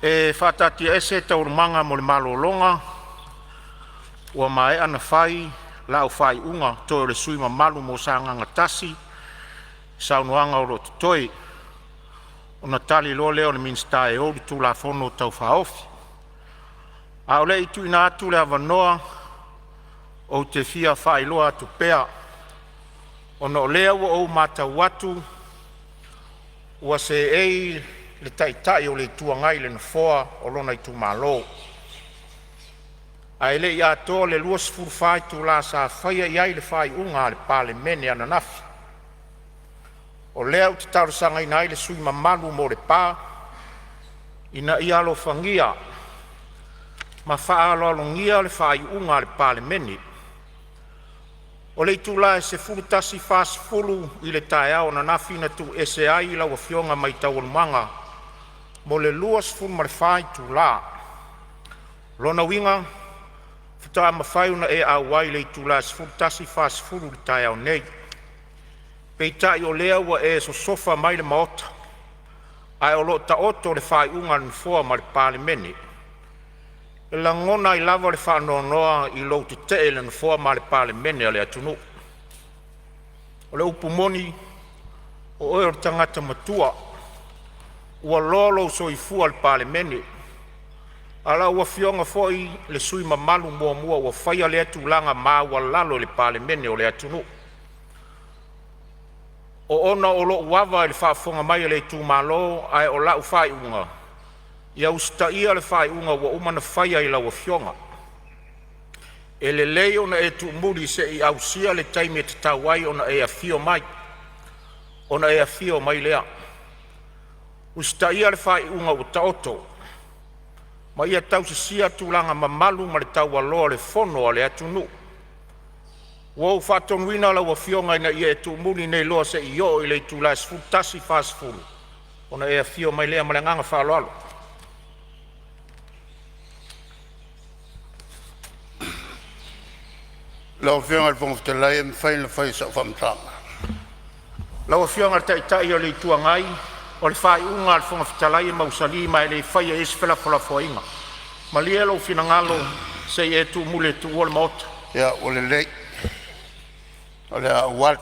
E whātatia ese taurumanga mo le malolonga, ua mai ana whai, lau whai unga, toi le sui ma malu mo sa nganga tasi, saunuanga o lo toi, ona tali lo leo le minsta e ori tu la fono tau whaofi. A ole i tu ina atu le avanoa, o te fia whai loa tu pea, ona o lea ua o mata watu, ua se ei le taitai o le tuangai le nafoa o lona i tu malo. Ai le ia toa le luas furfai tu la sa whaia iai le whai unga le Palemene ana nafi. O lea uti taurasanga ina ai le sui mamalu mo le pā, ina ia lo whangia, ma wha alo alongia le whai unga le Palemene. O le tula e se furutasi fast fulu i le tae au na nafi na tu ese ai la wafionga mai taurumanga, mo le luas fulu ma le whai tu la. Lona winga, whita mawhai una e au wai le tula e se furutasi fast fulu le tae au nei. Peitai o lea ua e Sosofa mai le maota, ai o lo ta oto le whai unga le foa ma le Palemene. E la ngona i lava le whanonoa i lo te te le foa ma le Palemene a le atunu. O le upumoni o oe o tangata matua, ua lolo so i fua le Palemene. Ala ua fionga foi le sui mamalu mua mua ua whaia le atu langa maa ua lalo le Palemene o le atunu. O ona o lo uawa le whaafonga mai le tu malo ai o lau whai unga. Ia usta ia le whai unga ua umana whaia i lau fionga. E le lei ona e tu muri se i au sia le taimi e te tawai ona e a fio mai. Ona e a fio mai lea. Usta ia le whai unga ua taoto. Ma ia tau se sia tūlanga mamalu ma le tau aloa le fono a le atunu. Wau faatonuga lau afioga ina ia e tuumuli nei loa seʻi oo i le itula e sefulutasi fasefulu ona e afio mai lea ma le agaga faaloalo. Lau afioga le foga Fetalai e mawhai le whai sa whamtanga. Lau afioga le taʻitaʻi o le ituagai o le faaiʻuga a le foga Fetalai e mausali ma e le faia ese felafolafoaiga ma lia lou finagalo seʻi e tuumuli e tuua le maota. Ia o le lei o le auala